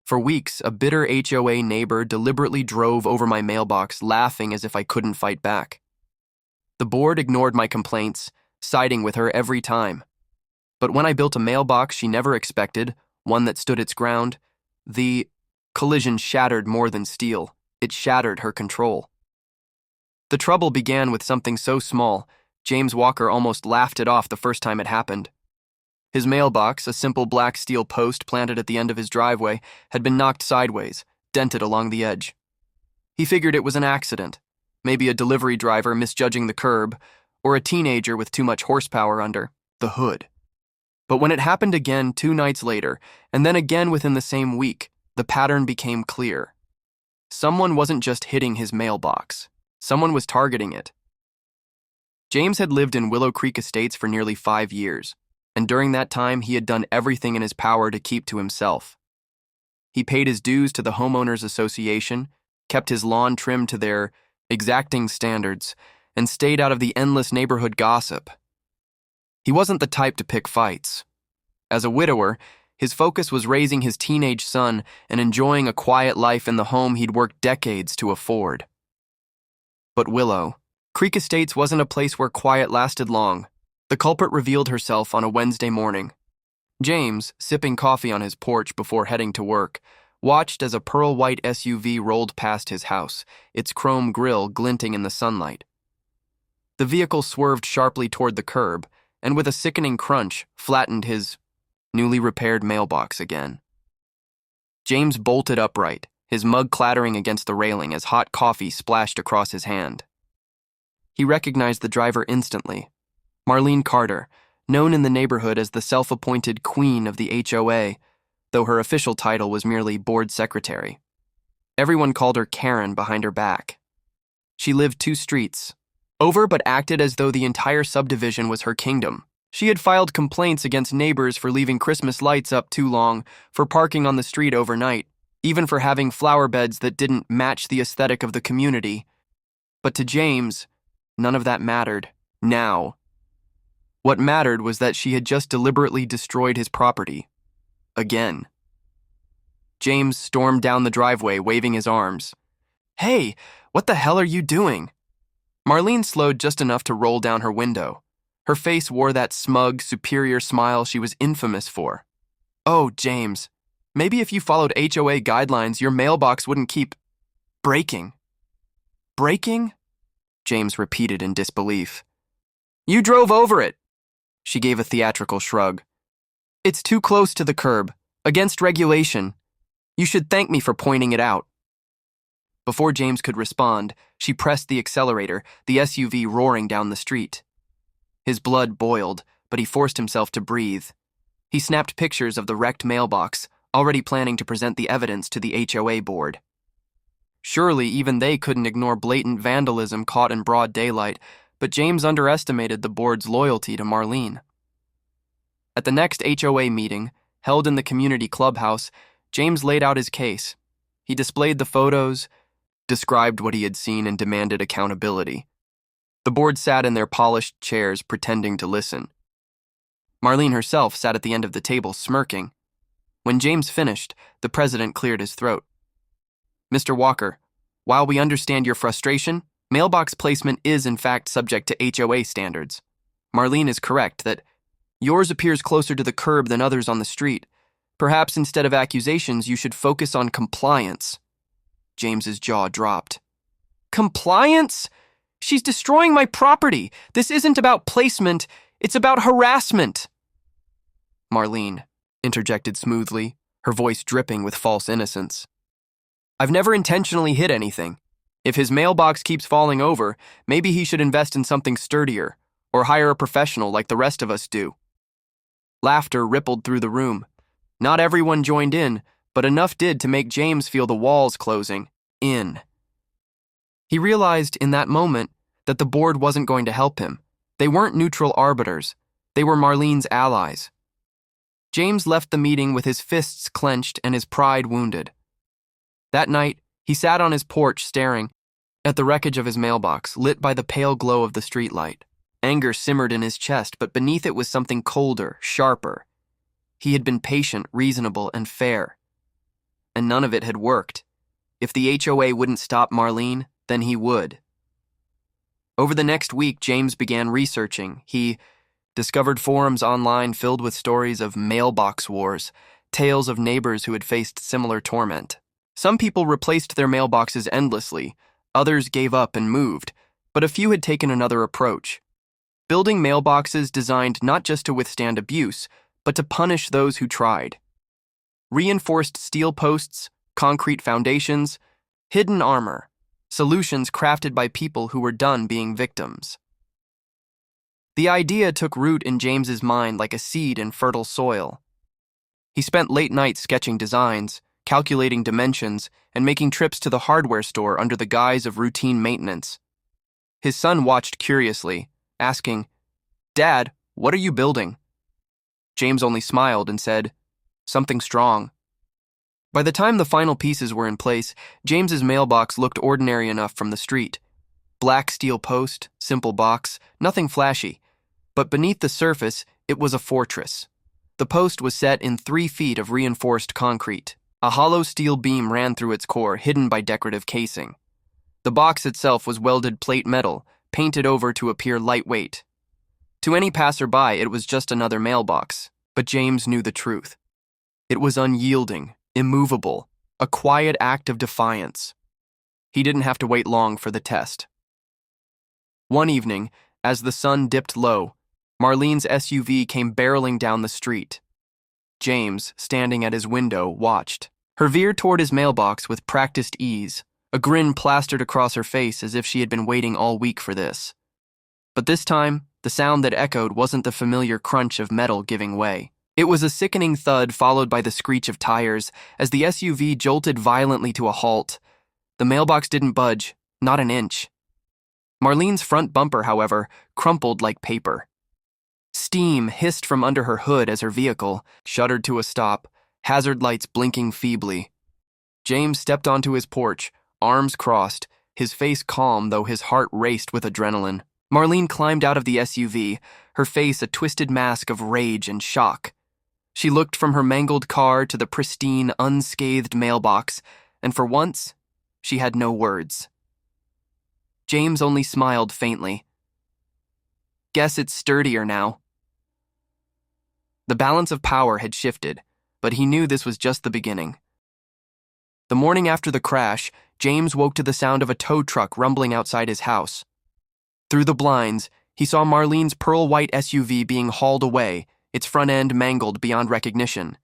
For weeks, a bitter HOA neighbor deliberately drove over my mailbox, laughing as if I couldn't fight back. The board ignored my complaints, siding with her every time. But when I built a mailbox she never expected, one that stood its ground, the collision shattered more than steel. It shattered her control. The trouble began with something so small, James Walker almost laughed it off the first time it happened. His mailbox, a simple black steel post planted at the end of his driveway, had been knocked sideways, dented along the edge. He figured it was an accident, maybe a delivery driver misjudging the curb, or a teenager with too much horsepower under the hood. But when it happened again 2 nights later, and then again within the same week, the pattern became clear. Someone wasn't just hitting his mailbox. Someone was targeting it. James had lived in Willow Creek Estates for nearly 5 years, and during that time he had done everything in his power to keep to himself. He paid his dues to the Homeowners Association, kept his lawn trimmed to their exacting standards, and stayed out of the endless neighborhood gossip. He wasn't the type to pick fights. As a widower, his focus was raising his teenage son and enjoying a quiet life in the home he'd worked decades to afford. But Willow Creek Estates wasn't a place where quiet lasted long. The culprit revealed herself on a Wednesday morning. James, sipping coffee on his porch before heading to work, watched as a pearl-white SUV rolled past his house, its chrome grille glinting in the sunlight. The vehicle swerved sharply toward the curb, and with a sickening crunch, flattened his newly repaired mailbox again. James bolted upright, his mug clattering against the railing as hot coffee splashed across his hand. He recognized the driver instantly. Marlene Carter, known in the neighborhood as the self-appointed queen of the HOA, though her official title was merely board secretary. Everyone called her Karen behind her back. She lived 2 streets over but acted as though the entire subdivision was her kingdom. She had filed complaints against neighbors for leaving Christmas lights up too long, for parking on the street overnight, even for having flower beds that didn't match the aesthetic of the community. But to James, none of that mattered. Now. What mattered was that she had just deliberately destroyed his property. Again. James stormed down the driveway, waving his arms. "Hey, what the hell are you doing?" Marlene slowed just enough to roll down her window. Her face wore that smug, superior smile she was infamous for. "Oh, James, maybe if you followed HOA guidelines, your mailbox wouldn't keep breaking." "Breaking?" James repeated in disbelief. "You drove over it." She gave a theatrical shrug. "It's too close to the curb, against regulation. You should thank me for pointing it out." Before James could respond, she pressed the accelerator, the SUV roaring down the street. His blood boiled, but he forced himself to breathe. He snapped pictures of the wrecked mailbox, already planning to present the evidence to the HOA board. Surely even they couldn't ignore blatant vandalism caught in broad daylight, but James underestimated the board's loyalty to Marlene. At the next HOA meeting, held in the community clubhouse, James laid out his case. He displayed the photos, described what he had seen, and demanded accountability. The board sat in their polished chairs, pretending to listen. Marlene herself sat at the end of the table, smirking. When James finished, the president cleared his throat. "Mr. Walker, while we understand your frustration, mailbox placement is in fact subject to HOA standards. Marlene is correct that yours appears closer to the curb than others on the street. Perhaps instead of accusations, you should focus on compliance." James's jaw dropped. "Compliance? She's destroying my property. This isn't about placement, it's about harassment." Marlene interjected smoothly, her voice dripping with false innocence. "I've never intentionally hit anything. If his mailbox keeps falling over, maybe he should invest in something sturdier, or hire a professional like the rest of us do." Laughter rippled through the room. Not everyone joined in, but enough did to make James feel the walls closing in. He realized in that moment that the board wasn't going to help him. They weren't neutral arbiters. They were Marlene's allies. James left the meeting with his fists clenched and his pride wounded. That night, he sat on his porch staring at the wreckage of his mailbox, lit by the pale glow of the streetlight. Anger simmered in his chest, but beneath it was something colder, sharper. He had been patient, reasonable, and fair. And none of it had worked. If the HOA wouldn't stop Marlene, then he would. Over the next week, James began researching. He discovered forums online filled with stories of mailbox wars, tales of neighbors who had faced similar torment. Some people replaced their mailboxes endlessly, others gave up and moved, but a few had taken another approach. Building mailboxes designed not just to withstand abuse, but to punish those who tried. Reinforced steel posts, concrete foundations, hidden armor, solutions crafted by people who were done being victims. The idea took root in James's mind like a seed in fertile soil. He spent late nights sketching designs, calculating dimensions, and making trips to the hardware store under the guise of routine maintenance. His son watched curiously, asking, "Dad, what are you building?" James only smiled and said, "Something strong." By the time the final pieces were in place, James's mailbox looked ordinary enough from the street. Black steel post, simple box, nothing flashy. But beneath the surface, it was a fortress. The post was set in 3 feet of reinforced concrete. A hollow steel beam ran through its core, hidden by decorative casing. The box itself was welded plate metal, painted over to appear lightweight. To any passerby, it was just another mailbox, but James knew the truth. It was unyielding, immovable, a quiet act of defiance. He didn't have to wait long for the test. One evening, as the sun dipped low, Marlene's SUV came barreling down the street. James, standing at his window, watched. Her veered toward his mailbox with practiced ease, a grin plastered across her face as if she had been waiting all week for this. But this time, the sound that echoed wasn't the familiar crunch of metal giving way. It was a sickening thud followed by the screech of tires as the SUV jolted violently to a halt. The mailbox didn't budge, not an inch. Marlene's front bumper, however, crumpled like paper. Steam hissed from under her hood as her vehicle shuddered to a stop, hazard lights blinking feebly. James stepped onto his porch, arms crossed, his face calm though his heart raced with adrenaline. Marlene climbed out of the SUV, her face a twisted mask of rage and shock. She looked from her mangled car to the pristine, unscathed mailbox, and for once, she had no words. James only smiled faintly. "Guess it's sturdier now." The balance of power had shifted, but he knew this was just the beginning. The morning after the crash, James woke to the sound of a tow truck rumbling outside his house. Through the blinds, he saw Marlene's pearl-white SUV being hauled away, its front end mangled beyond recognition.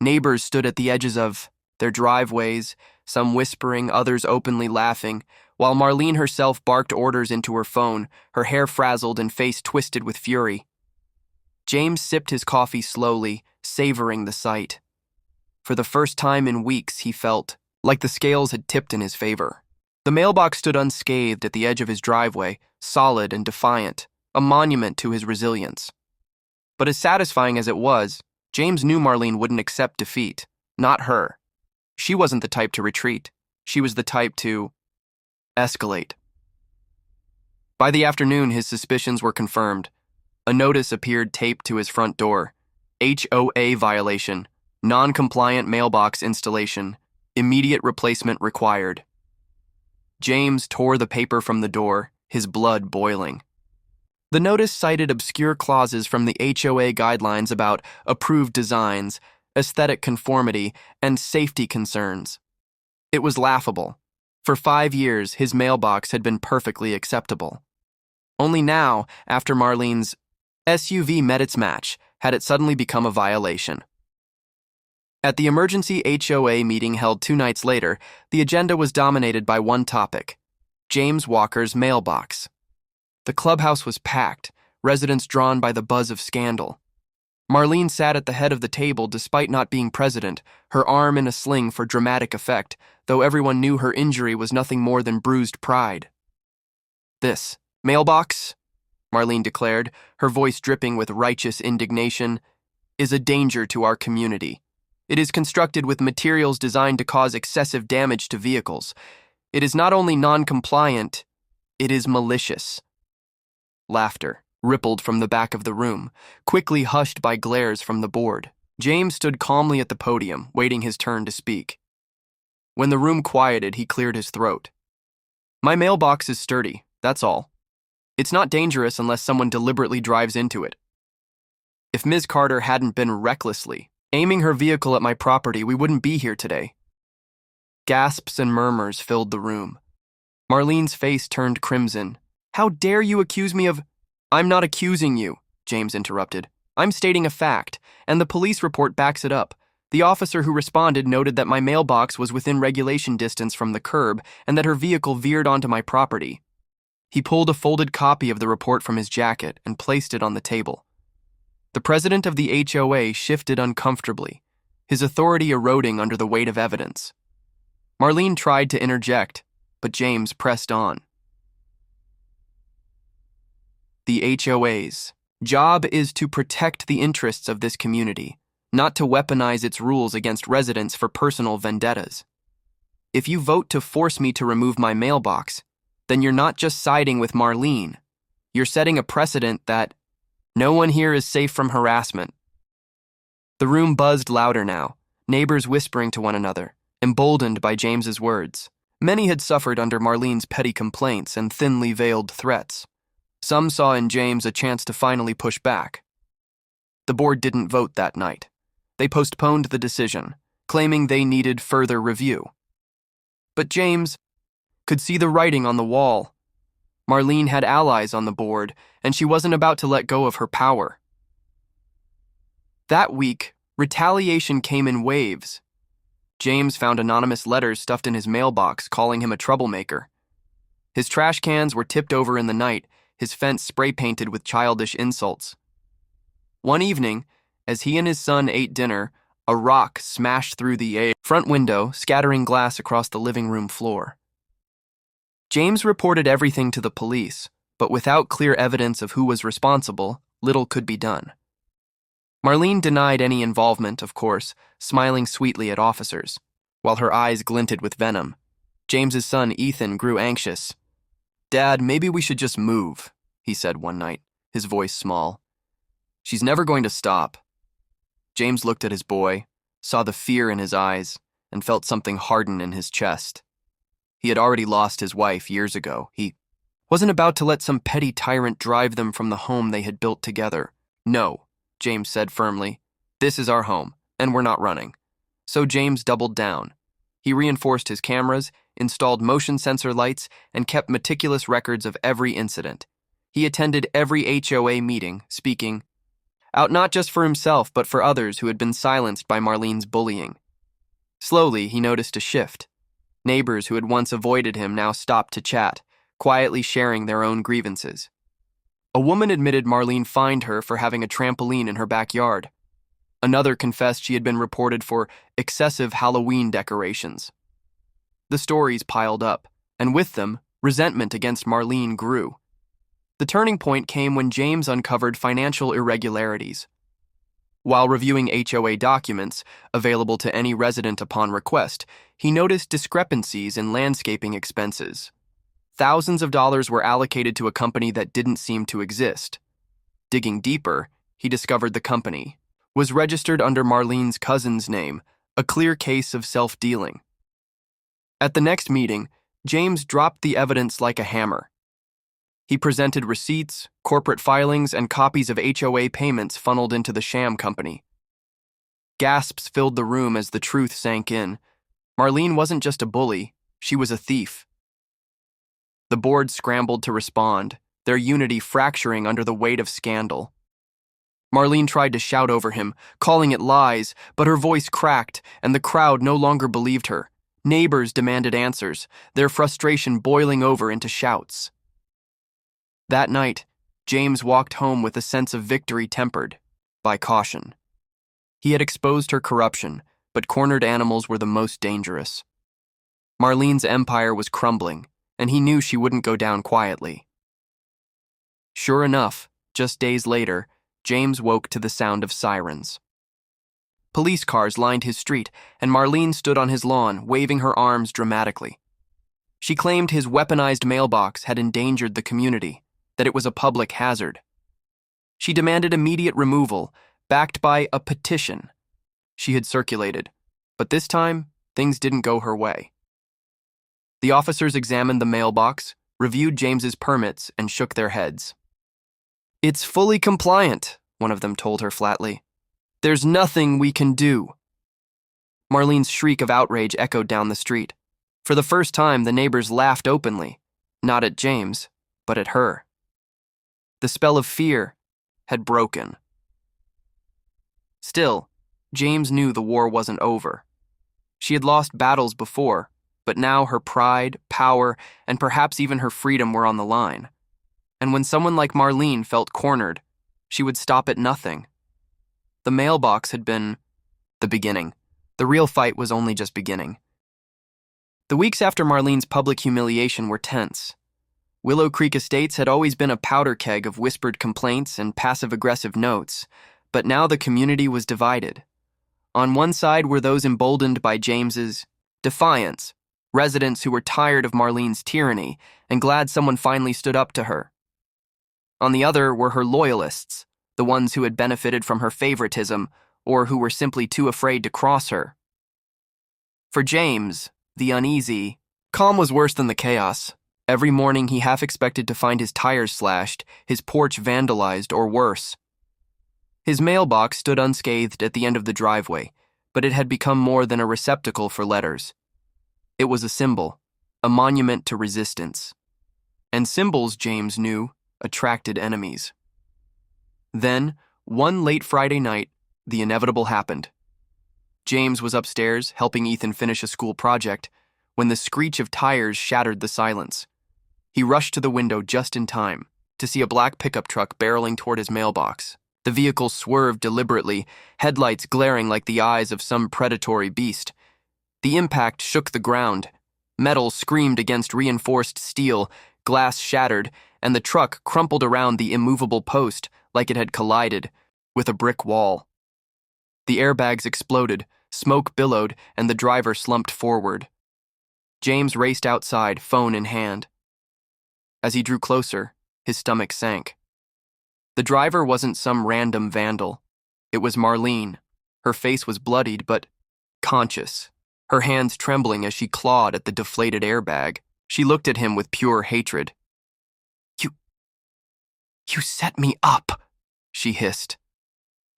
Neighbors stood at the edges of their driveways, some whispering, others openly laughing, while Marlene herself barked orders into her phone, her hair frazzled and face twisted with fury. James sipped his coffee slowly, savoring the sight. For the first time in weeks, he felt like the scales had tipped in his favor. The mailbox stood unscathed at the edge of his driveway, solid and defiant, a monument to his resilience. But as satisfying as it was, James knew Marlene wouldn't accept defeat. Not her. She wasn't the type to retreat. She was the type to escalate. By the afternoon, his suspicions were confirmed. A notice appeared taped to his front door. HOA violation. Non-compliant mailbox installation. Immediate replacement required. James tore the paper from the door, his blood boiling. The notice cited obscure clauses from the HOA guidelines about approved designs, aesthetic conformity, and safety concerns. It was laughable. For 5 years, his mailbox had been perfectly acceptable. Only now, after Marlene's SUV met its match, had it suddenly become a violation. At the emergency HOA meeting held 2 nights later, the agenda was dominated by one topic: James Walker's mailbox. The clubhouse was packed, residents drawn by the buzz of scandal. Marlene sat at the head of the table despite not being president, her arm in a sling for dramatic effect, though everyone knew her injury was nothing more than bruised pride. "This mailbox," Marlene declared, her voice dripping with righteous indignation, "is a danger to our community. It is constructed with materials designed to cause excessive damage to vehicles. It is not only non-compliant, it is malicious." Laughter rippled from the back of the room, quickly hushed by glares from the board. James stood calmly at the podium, waiting his turn to speak. When the room quieted, he cleared his throat. My mailbox is sturdy, that's all. It's not dangerous unless someone deliberately drives into it. If Ms. Carter hadn't been recklessly aiming her vehicle at my property, we wouldn't be here today. Gasps and murmurs filled the room. Marlene's face turned crimson. How dare you accuse me of— I'm not accusing you, James interrupted. I'm stating a fact, and the police report backs it up. The officer who responded noted that my mailbox was within regulation distance from the curb and that her vehicle veered onto my property. He pulled a folded copy of the report from his jacket and placed it on the table. The president of the HOA shifted uncomfortably, his authority eroding under the weight of evidence. Marlene tried to interject, but James pressed on. The HOA's job is to protect the interests of this community, not to weaponize its rules against residents for personal vendettas. If you vote to force me to remove my mailbox, then you're not just siding with Marlene. You're setting a precedent that no one here is safe from harassment. The room buzzed louder now, neighbors whispering to one another, emboldened by James's words. Many had suffered under Marlene's petty complaints and thinly veiled threats. Some saw in James a chance to finally push back. The board didn't vote that night. They postponed the decision, claiming they needed further review. But James could see the writing on the wall. Marlene had allies on the board, and she wasn't about to let go of her power. That week, retaliation came in waves. James found anonymous letters stuffed in his mailbox calling him a troublemaker. His trash cans were tipped over in the night, his fence spray-painted with childish insults. One evening, as he and his son ate dinner, a rock smashed through the front window, scattering glass across the living room floor. James reported everything to the police, but without clear evidence of who was responsible, little could be done. Marlene denied any involvement, of course, smiling sweetly at officers, while her eyes glinted with venom. James's son, Ethan, grew anxious. Dad, maybe we should just move, he said one night, his voice small. She's never going to stop. James looked at his boy, saw the fear in his eyes, and felt something harden in his chest. He had already lost his wife years ago. He wasn't about to let some petty tyrant drive them from the home they had built together. No, James said firmly. This is our home, and we're not running. So James doubled down. He reinforced his cameras, installed motion sensor lights, and kept meticulous records of every incident. He attended every HOA meeting, speaking out not just for himself, but for others who had been silenced by Marlene's bullying. Slowly, he noticed a shift. Neighbors who had once avoided him now stopped to chat, quietly sharing their own grievances. A woman admitted Marlene fined her for having a trampoline in her backyard. Another confessed she had been reported for excessive Halloween decorations. The stories piled up, and with them, resentment against Marlene grew. The turning point came when James uncovered financial irregularities. While reviewing HOA documents, available to any resident upon request, he noticed discrepancies in landscaping expenses. Thousands of dollars were allocated to a company that didn't seem to exist. Digging deeper, he discovered the company was registered under Marlene's cousin's name, a clear case of self-dealing. At the next meeting, James dropped the evidence like a hammer. He presented receipts, corporate filings, and copies of HOA payments funneled into the sham company. Gasps filled the room as the truth sank in. Marlene wasn't just a bully, she was a thief. The board scrambled to respond, their unity fracturing under the weight of scandal. Marlene tried to shout over him, calling it lies, but her voice cracked, and the crowd no longer believed her. Neighbors demanded answers, their frustration boiling over into shouts. That night, James walked home with a sense of victory tempered by caution. He had exposed her corruption, but cornered animals were the most dangerous. Marlene's empire was crumbling, and he knew she wouldn't go down quietly. Sure enough, just days later, James woke to the sound of sirens. Police cars lined his street, and Marlene stood on his lawn, waving her arms dramatically. She claimed his weaponized mailbox had endangered the community, that it was a public hazard. She demanded immediate removal, backed by a petition she had circulated, but this time things didn't go her way. The officers examined the mailbox, reviewed James's permits, and shook their heads. "It's fully compliant," one of them told her flatly. "There's nothing we can do." Marlene's shriek of outrage echoed down the street. For the first time, the neighbors laughed openly, not at James, but at her. The spell of fear had broken. Still, James knew the war wasn't over. She had lost battles before, but now her pride, power, and perhaps even her freedom were on the line. And when someone like Marlene felt cornered, she would stop at nothing. The mailbox had been the beginning. The real fight was only just beginning. The weeks after Marlene's public humiliation were tense. Willow Creek Estates had always been a powder keg of whispered complaints and passive-aggressive notes, but now the community was divided. On one side were those emboldened by James's defiance, residents who were tired of Marlene's tyranny and glad someone finally stood up to her. On the other were her loyalists, the ones who had benefited from her favoritism or who were simply too afraid to cross her. For James, the uneasy, calm was worse than the chaos. Every morning he half expected to find his tires slashed, his porch vandalized, or worse. His mailbox stood unscathed at the end of the driveway, but it had become more than a receptacle for letters. It was a symbol, a monument to resistance. And symbols, James knew, attracted enemies. Then, one late Friday night, the inevitable happened. James was upstairs helping Ethan finish a school project when the screech of tires shattered the silence. He rushed to the window just in time to see a black pickup truck barreling toward his mailbox. The vehicle swerved deliberately, headlights glaring like the eyes of some predatory beast. The impact shook the ground. Metal screamed against reinforced steel, glass shattered, and the truck crumpled around the immovable post like it had collided with a brick wall. The airbags exploded, smoke billowed, and the driver slumped forward. James raced outside, phone in hand. As he drew closer, his stomach sank. The driver wasn't some random vandal. It was Marlene. Her face was bloodied, but conscious, her hands trembling as she clawed at the deflated airbag. She looked at him with pure hatred. You set me up," she hissed.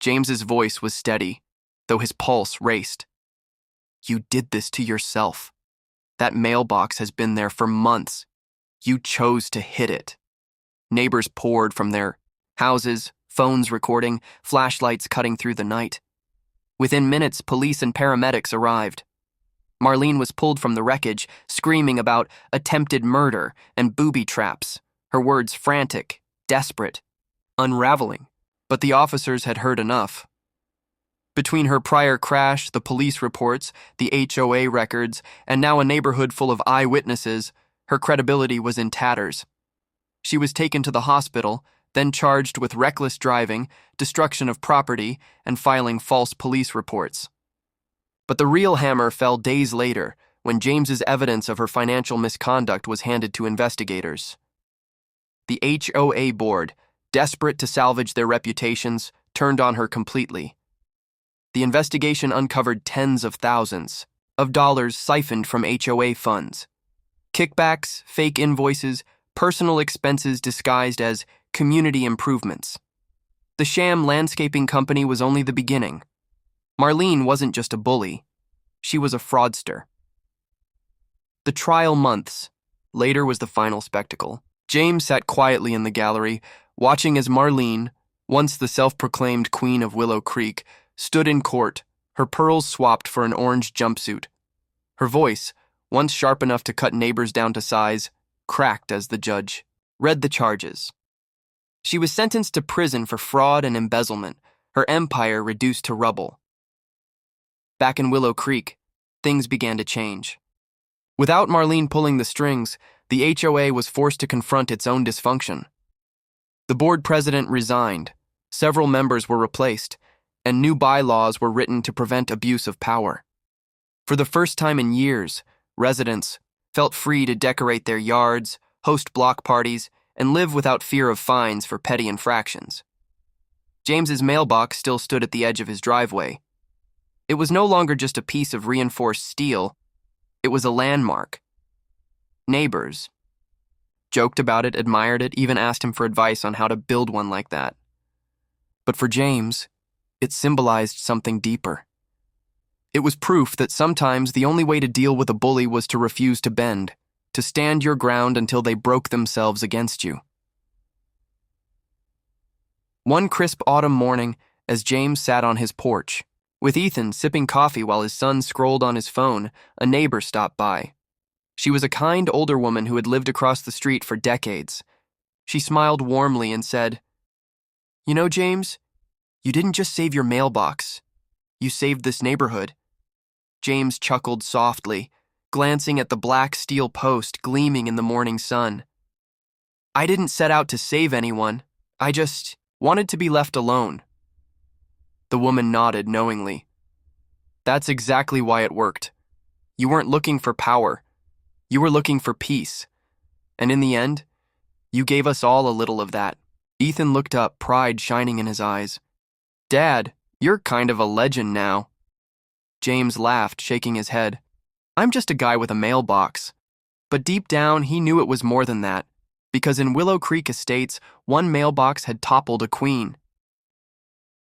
James's voice was steady, though his pulse raced. "You did this to yourself. That mailbox has been there for months. You chose to hit it." Neighbors poured from their houses, phones recording, flashlights cutting through the night. Within minutes, police and paramedics arrived. Marlene was pulled from the wreckage, screaming about attempted murder and booby traps, her words frantic, desperate, unraveling. But the officers had heard enough. Between her prior crash, the police reports, the HOA records, and now a neighborhood full of eyewitnesses, her credibility was in tatters. She was taken to the hospital, then charged with reckless driving, destruction of property, and filing false police reports. But the real hammer fell days later, when James's evidence of her financial misconduct was handed to investigators. The HOA board, desperate to salvage their reputations, turned on her completely. The investigation uncovered tens of thousands of dollars siphoned from HOA funds. Kickbacks, fake invoices, personal expenses disguised as community improvements. The sham landscaping company was only the beginning. Marlene wasn't just a bully. She was a fraudster. The trial months. Later was the final spectacle. James sat quietly in the gallery, watching as Marlene, once the self-proclaimed queen of Willow Creek, stood in court, her pearls swapped for an orange jumpsuit. Her voice, once sharp enough to cut neighbors down to size, cracked as the judge read the charges. She was sentenced to prison for fraud and embezzlement, her empire reduced to rubble. Back in Willow Creek, things began to change. Without Marlene pulling the strings, the HOA was forced to confront its own dysfunction. The board president resigned, several members were replaced, and new bylaws were written to prevent abuse of power. For the first time in years, residents felt free to decorate their yards, host block parties, and live without fear of fines for petty infractions. James's mailbox still stood at the edge of his driveway. It was no longer just a piece of reinforced steel, It was a landmark. Neighbors joked about it, admired it, even asked him for advice on how to build one like that. But for James, it symbolized something deeper. It was proof that sometimes the only way to deal with a bully was to refuse to bend, to stand your ground until they broke themselves against you. One crisp autumn morning, as James sat on his porch, with Ethan sipping coffee while his son scrolled on his phone, a neighbor stopped by. She was a kind older woman who had lived across the street for decades. She smiled warmly and said, "You know, James, you didn't just save your mailbox. You saved this neighborhood." James chuckled softly, glancing at the black steel post gleaming in the morning sun. "I didn't set out to save anyone. I just wanted to be left alone." The woman nodded knowingly. "That's exactly why it worked. You weren't looking for power. You were looking for peace. And in the end, you gave us all a little of that." Ethan looked up, pride shining in his eyes. "Dad, you're kind of a legend now." James laughed, shaking his head. "I'm just a guy with a mailbox." But deep down, he knew it was more than that, because in Willow Creek Estates, one mailbox had toppled a queen.